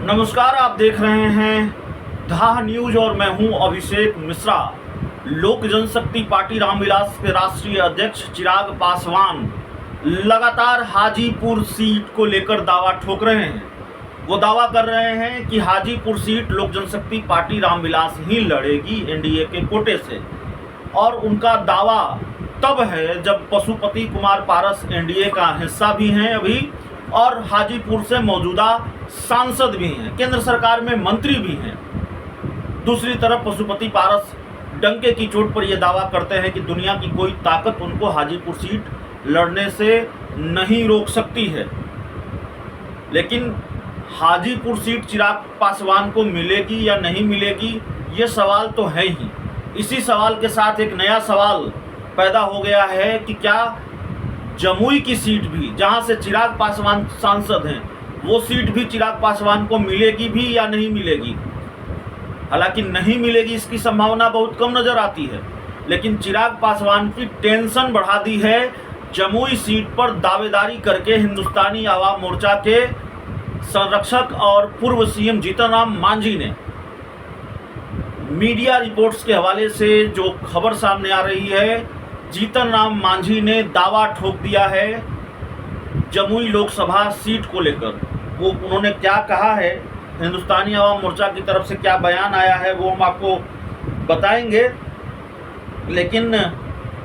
नमस्कार, आप देख रहे हैं धाह न्यूज और मैं हूं अभिषेक मिश्रा। लोक जनशक्ति पार्टी रामविलास के राष्ट्रीय अध्यक्ष चिराग पासवान लगातार हाजीपुर सीट को लेकर दावा ठोक रहे हैं। वो दावा कर रहे हैं कि हाजीपुर सीट लोक जनशक्ति पार्टी रामविलास ही लड़ेगी एनडीए के कोटे से, और उनका दावा तब है जब पशुपति कुमार पारस एनडीए का हिस्सा भी हैं अभी, और हाजीपुर से मौजूदा सांसद भी हैं, केंद्र सरकार में मंत्री भी हैं। दूसरी तरफ पशुपति पारस डंके की चोट पर यह दावा करते हैं कि दुनिया की कोई ताकत उनको हाजीपुर सीट लड़ने से नहीं रोक सकती है। लेकिन हाजीपुर सीट चिराग पासवान को मिलेगी या नहीं मिलेगी, ये सवाल तो है ही। इसी सवाल के साथ एक नया सवाल पैदा हो गया है कि क्या जमुई की सीट भी, जहां से चिराग पासवान सांसद हैं, वो सीट भी चिराग पासवान को मिलेगी भी या नहीं मिलेगी। हालांकि नहीं मिलेगी इसकी संभावना बहुत कम नजर आती है, लेकिन चिराग पासवान की टेंशन बढ़ा दी है जमुई सीट पर दावेदारी करके हिंदुस्तानी आवाम मोर्चा के संरक्षक और पूर्व सीएम जीतन राम मांझी ने। मीडिया रिपोर्ट्स के हवाले से जो खबर सामने आ रही है, जीतन राम मांझी ने दावा ठोक दिया है जमुई लोकसभा सीट को लेकर। वो उन्होंने क्या कहा है, हिंदुस्तानी आवाम मोर्चा की तरफ से क्या बयान आया है, वो हम आपको बताएंगे। लेकिन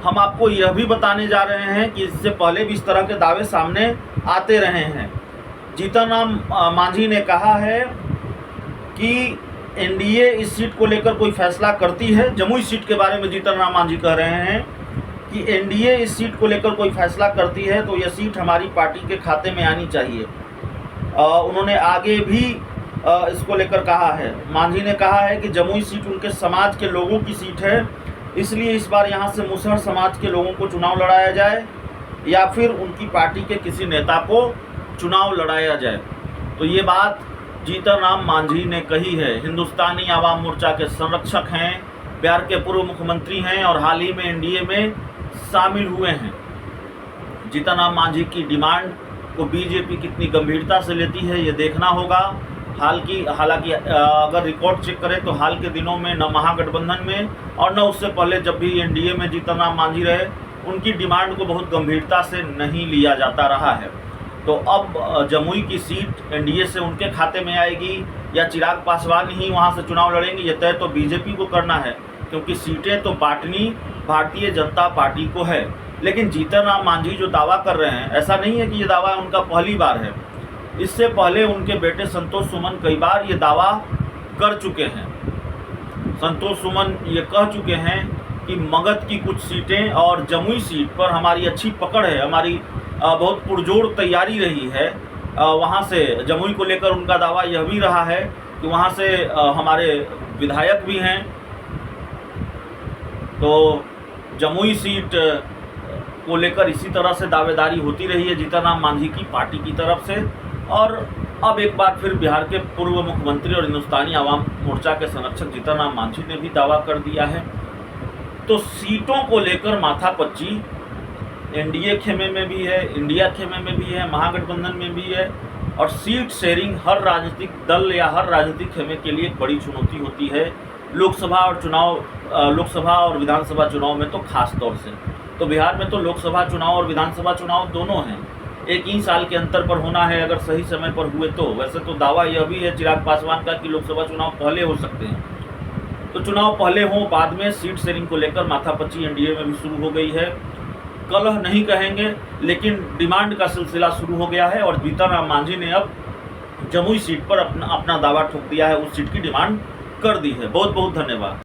हम आपको यह भी बताने जा रहे हैं कि इससे पहले भी इस तरह के दावे सामने आते रहे हैं। जीतन राम मांझी ने कहा है कि एनडीए इस सीट को लेकर कोई फैसला करती है। जमुई सीट के बारे में जीतन राम मांझी कह रहे हैं कि एनडीए इस सीट को लेकर कोई फैसला करती है तो यह सीट हमारी पार्टी के खाते में आनी चाहिए। उन्होंने आगे भी इसको लेकर कहा है। मांझी ने कहा है कि जमुई सीट उनके समाज के लोगों की सीट है, इसलिए इस बार यहां से मुसहर समाज के लोगों को चुनाव लड़ाया जाए या फिर उनकी पार्टी के किसी नेता को चुनाव लड़ाया जाए। तो ये बात जीतन राम मांझी ने कही है। हिंदुस्तानी आवाम मोर्चा के संरक्षक हैं, बिहार के पूर्व मुख्यमंत्री हैं और हाल ही में एनडीए में शामिल हुए हैं। जीतन राम मांझी की डिमांड को बीजेपी कितनी गंभीरता से लेती है, ये देखना होगा। हालांकि अगर रिकॉर्ड चेक करें तो हाल के दिनों में न महागठबंधन में और न उससे पहले जब भी एनडीए में जीतन राम मांझी रहे, उनकी डिमांड को बहुत गंभीरता से नहीं लिया जाता रहा है। तो अब जमुई की सीट एनडीए से उनके खाते में आएगी या चिराग पासवान ही वहां से चुनाव लड़ेंगे, ये तय तो बीजेपी को करना है, क्योंकि सीटें तो बांटनी भारतीय जनता पार्टी को है। लेकिन जीतन राम मांझी जो दावा कर रहे हैं, ऐसा नहीं है कि ये दावा उनका पहली बार है। इससे पहले उनके बेटे संतोष सुमन कई बार ये दावा कर चुके हैं। संतोष सुमन ये कह चुके हैं कि मगध की कुछ सीटें और जमुई सीट पर हमारी अच्छी पकड़ है, हमारी बहुत पुरजोर तैयारी रही है। वहाँ से जमुई को लेकर उनका दावा यह भी रहा है कि वहाँ से हमारे विधायक भी हैं। तो जमुई सीट को लेकर इसी तरह से दावेदारी होती रही है जीतन राम मांझी की पार्टी की तरफ से। और अब एक बार फिर बिहार के पूर्व मुख्यमंत्री और हिंदुस्तानी आवाम मोर्चा के संरक्षक जीतन राम मांझी ने भी दावा कर दिया है। तो सीटों को लेकर माथापच्ची एनडीए खेमे में भी है, इंडिया खेमे में भी है, महागठबंधन में भी है, और सीट शेयरिंग हर राजनीतिक दल या हर राजनीतिक खेमे के लिए एक बड़ी चुनौती होती है, लोकसभा और विधानसभा चुनाव में तो खास तौर से। तो बिहार में तो लोकसभा चुनाव और विधानसभा चुनाव दोनों हैं, एक ही साल के अंतर पर होना है अगर सही समय पर हुए तो। वैसे तो दावा यह भी है चिराग पासवान का कि लोकसभा चुनाव पहले हो सकते हैं। तो चुनाव पहले हो, बाद में सीट शेयरिंग को लेकर माथापच्ची एनडीए में भी शुरू हो गई है। कलह नहीं कहेंगे, लेकिन डिमांड का सिलसिला शुरू हो गया है और जीतन राम मांझी ने अब जमुई सीट पर अपना दावा ठोक दिया है, उस सीट की डिमांड कर दी है। बहुत बहुत धन्यवाद।